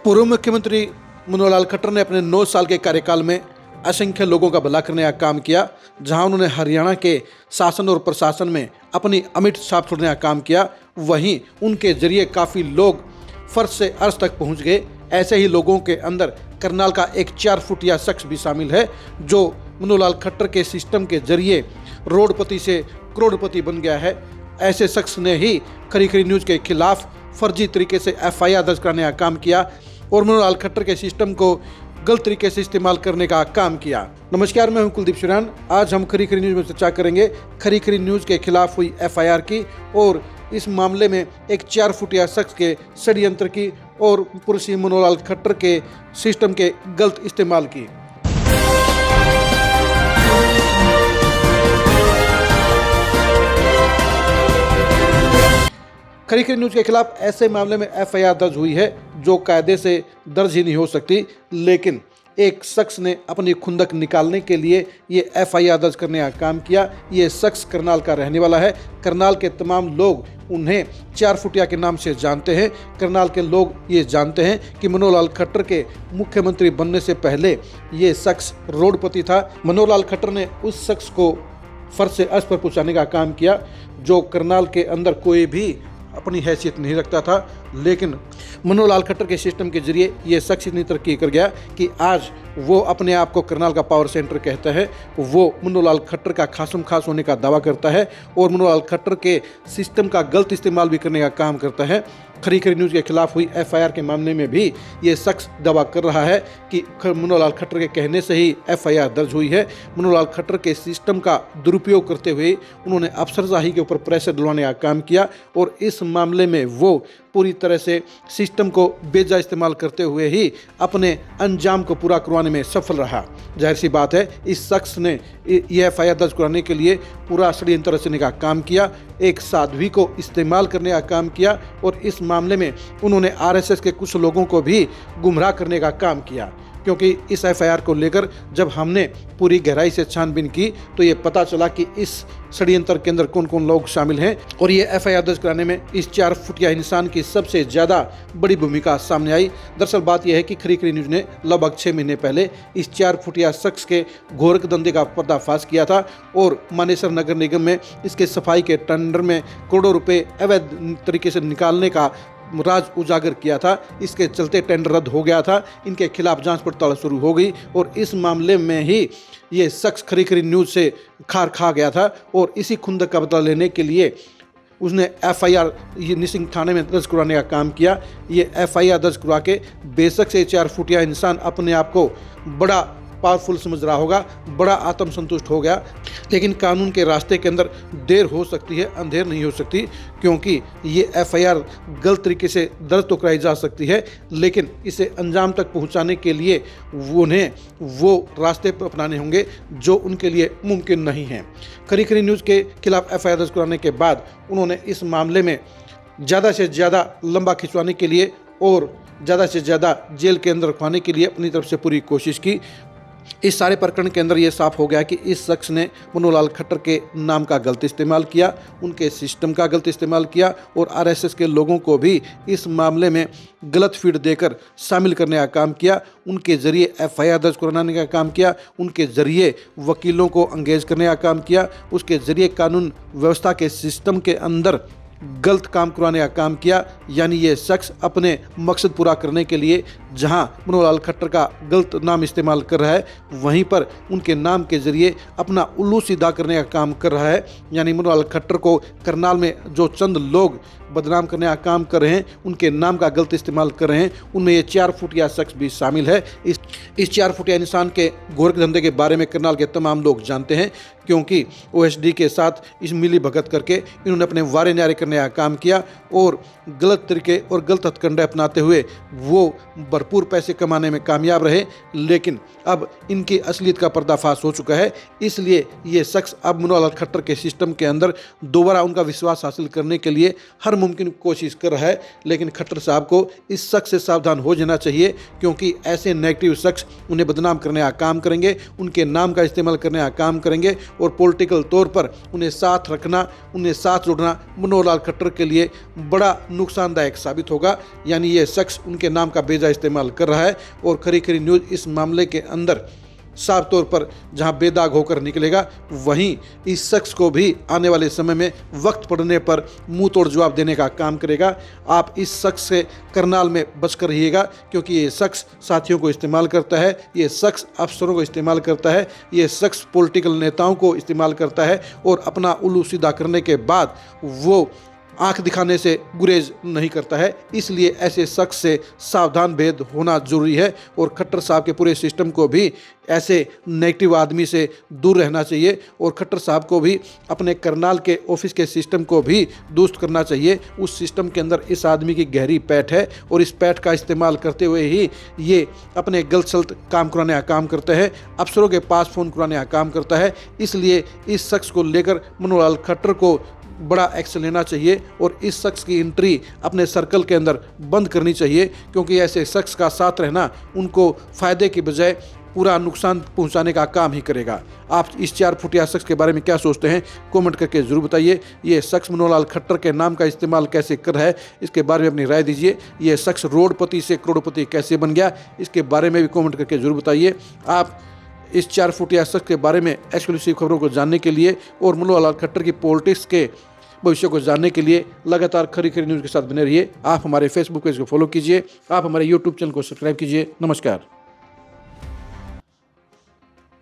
पूर्व मुख्यमंत्री मनोहर लाल खट्टर ने अपने 9 साल के कार्यकाल में असंख्य लोगों का भला करने का काम किया। जहां उन्होंने हरियाणा के शासन और प्रशासन में अपनी अमिट छाप छोड़ने का काम किया, वहीं उनके जरिए काफ़ी लोग फर्श से अर्श तक पहुंच गए। ऐसे ही लोगों के अंदर करनाल का एक 4 फुटिया शख्स भी शामिल है, जो मनोहर लाल खट्टर के सिस्टम के जरिए रोडपति से करोड़पति बन गया है। ऐसे शख्स ने ही खरी खरी न्यूज़ के खिलाफ फर्जी तरीके से FIR दर्ज कराने का काम किया और मनोहर लाल खट्टर के सिस्टम को गलत तरीके से इस्तेमाल करने का काम किया। नमस्कार, मैं हूं कुलदीप शिरान। आज हम खरी खरी न्यूज़ में चर्चा करेंगे खरी खरी न्यूज़ के खिलाफ हुई FIR की और इस मामले में एक 4 फुटिया शख्स के षड्यंत्र की और पुरुष मनोहर लाल खट्टर के सिस्टम के गलत इस्तेमाल की। खरी खरी न्यूज़ के खिलाफ ऐसे मामले में FIR दर्ज हुई है जो कायदे से दर्ज ही नहीं हो सकती, लेकिन एक शख्स ने अपनी खुंदक निकालने के लिए ये FIR दर्ज करने का काम किया। ये शख्स करनाल का रहने वाला है। करनाल के तमाम लोग उन्हें 4 फुटिया के नाम से जानते हैं। करनाल के लोग ये जानते हैं कि मनोहर लाल खट्टर के मुख्यमंत्री बनने से पहले ये शख्स रोडपति था। मनोहर लाल खट्टर ने उस शख्स को फर्श से अर्श पर पहुँचाने का काम किया जो करनाल के अंदर कोई भी अपनी हैसियत नहीं रखता था, लेकिन मनोहर लाल खट्टर के सिस्टम के जरिए ये शख्स इतनी तरक्की कर गया कि आज वो अपने आप को करनाल का पावर सेंटर कहता है। वो मनोहर लाल खट्टर का खासम खास होने का दावा करता है और मनोहर लाल खट्टर के सिस्टम का गलत इस्तेमाल भी करने का काम करता है। खरी खरी न्यूज़ के खिलाफ हुई FIR के मामले में भी ये शख्स दावा कर रहा है कि मनोहर लाल खट्टर के कहने से ही FIR दर्ज हुई है। मनोहर लाल खट्टर के सिस्टम का दुरुपयोग करते हुए उन्होंने अफसरशाही के ऊपर प्रेशर डलवाने का काम किया और इस मामले में वो पूरी तरह से सिस्टम को बेजा इस्तेमाल करते हुए ही अपने अंजाम को पूरा करवाने में सफल रहा। जाहिर सी बात है, इस शख्स ने यह FIR दर्ज कराने के लिए पूरा षड्यंत्र रचने का काम किया, एक साध्वी को इस्तेमाल करने का काम किया और इस मामले में उन्होंने RSS के कुछ लोगों को भी गुमराह करने का काम किया। क्योंकि इस FIR को लेकर जब हमने पूरी गहराई से छानबीन की तो ये पता चला कि इस षड्यंत्र के अंदर कौन कौन लोग शामिल हैं और ये FIR दर्ज कराने में इस 4 फुटिया इंसान की सबसे ज़्यादा बड़ी भूमिका सामने आई। दरअसल बात यह है कि खरी खरी न्यूज़ ने लगभग 6 महीने पहले इस 4 फुटिया शख्स के घोरक धंधे का पर्दाफाश किया था और मानेसर नगर निगम में इसके सफाई के टेंडर में करोड़ों रुपये अवैध तरीके से निकालने का राज उजागर किया था। इसके चलते टेंडर रद्द हो गया था। इनके खिलाफ जांच पड़ताल शुरू हो गई और इस मामले में ही ये शख्स खरी खरी न्यूज़ से खार खा गया था और इसी खुंदक का बदला लेने के लिए उसने FIR ये निसिंग थाने में दर्ज करवाने का काम किया। ये FIR दर्ज करवा के बेशक से 4 फुटिया इंसान अपने आप को बड़ा पावरफुल समझ रहा होगा, बड़ा आत्मसंतुष्ट हो गया, लेकिन कानून के रास्ते के अंदर देर हो सकती है, अंधेर नहीं हो सकती। क्योंकि ये FIR गलत तरीके से दर्ज तो कराई जा सकती है, लेकिन इसे अंजाम तक पहुंचाने के लिए उन्हें वो रास्ते पर अपनाने होंगे जो उनके लिए मुमकिन नहीं है। खरी खरी न्यूज़ के खिलाफ FIR दर्ज कराने के बाद उन्होंने इस मामले में ज़्यादा से ज़्यादा लंबा खिंचवाने के लिए और ज़्यादा से ज़्यादा जेल के अंदर रखवाने के लिए अपनी तरफ से पूरी कोशिश की। इस सारे प्रकरण के अंदर ये साफ हो गया कि इस शख्स ने मनोहर लाल खट्टर के नाम का गलत इस्तेमाल किया, उनके सिस्टम का गलत इस्तेमाल किया और RSS के लोगों को भी इस मामले में गलत फीड देकर शामिल करने का काम किया। उनके ज़रिए FIR दर्ज कराने का काम किया, उनके ज़रिए वकीलों को अंगेज करने का काम किया, उसके ज़रिए कानून व्यवस्था के सिस्टम के अंदर गलत काम करवाने का काम किया। यानी ये शख्स अपने मकसद पूरा करने के लिए जहां मनोहर लाल खट्टर का गलत नाम इस्तेमाल कर रहा है, वहीं पर उनके नाम के ज़रिए अपना उल्लू सीधा करने का काम कर रहा है। यानी मनोहर लाल खट्टर को करनाल में जो चंद लोग बदनाम करने का काम कर रहे हैं, उनके नाम का गलत इस्तेमाल कर रहे हैं, उनमें ये 4 फुटिया शख्स भी शामिल है। इस 4 फुटिया इंसान के गोरख धंधे के बारे में करनाल के तमाम लोग जानते हैं, क्योंकि OSD के साथ इस मिली भगत करके इन्होंने अपने वारे न्यारे करने का काम किया और गलत तरीके और गलत हथकंडे अपनाते हुए वो भरपूर पैसे कमाने में कामयाब रहे। लेकिन अब इनकी असलियत का पर्दाफाश हो चुका है, इसलिए ये शख्स अब मनोहर लाल खट्टर के सिस्टम के अंदर दोबारा उनका विश्वास हासिल करने के लिए हर मुमकिन कोशिश कर रहा है, लेकिन खट्टर साहब को इस शख्स से सावधान हो जाना चाहिए, क्योंकि ऐसे नेगेटिव शख्स उन्हें बदनाम करने का काम करेंगे, उनके नाम का इस्तेमाल करने का काम करेंगे और पॉलिटिकल तौर पर उन्हें साथ रखना, उन्हें साथ जोड़ना मनोहर लाल खट्टर के लिए बड़ा नुकसानदायक साबित होगा। यानी ये शख्स उनके नाम का बेजा इस्तेमाल कर रहा है और खरी खरी न्यूज़ इस मामले के अंदर साफ तौर पर जहां बेदाग होकर निकलेगा, वहीं इस शख्स को भी आने वाले समय में वक्त पड़ने पर मुंह तोड़ जवाब देने का काम करेगा। आप इस शख्स से करनाल में बचकर रहिएगा, क्योंकि ये शख्स साथियों को इस्तेमाल करता है, ये शख्स अफसरों को इस्तेमाल करता है, ये शख्स पॉलिटिकल नेताओं को इस्तेमाल करता है और अपना उल्लू सीधा करने के बाद वो आंख दिखाने से गुरेज नहीं करता है। इसलिए ऐसे शख्स से सावधान भेद होना जरूरी है और खट्टर साहब के पूरे सिस्टम को भी ऐसे नेगेटिव आदमी से दूर रहना चाहिए और खट्टर साहब को भी अपने करनाल के ऑफिस के सिस्टम को भी दुरुस्त करना चाहिए। उस सिस्टम के अंदर इस आदमी की गहरी पैठ है और इस पैठ का इस्तेमाल करते हुए ही ये अपने गलत सलत काम कराने का काम करता है, अफसरों के पास फ़ोन कराने का काम करता है। इसलिए इस शख्स को लेकर मनोहर लाल खट्टर को बड़ा एक्शन लेना चाहिए और इस शख्स की एंट्री अपने सर्कल के अंदर बंद करनी चाहिए, क्योंकि ऐसे शख्स का साथ रहना उनको फ़ायदे की बजाय पूरा नुकसान पहुंचाने का काम ही करेगा। आप इस 4 फुटिया शख्स के बारे में क्या सोचते हैं, कमेंट करके ज़रूर बताइए। ये शख्स मनोहर लाल खट्टर के नाम का इस्तेमाल कैसे कर रहा है, इसके बारे में अपनी राय दीजिए। ये शख्स रोडपति से करोड़पति कैसे बन गया, इसके बारे में भी कमेंट करके ज़रूर बताइए। आप इस 4 फुटिया शख्स के बारे में एक्सक्लूसिव खबरों को जानने के लिए और मनोहर लाल खट्टर की पॉलिटिक्स के भविष्य को जानने के लिए लगातार खरी खरी न्यूज़ के साथ बने रहिए। आप हमारे फेसबुक पेज को फॉलो कीजिए, आप हमारे यूट्यूब चैनल को सब्सक्राइब कीजिए। नमस्कार।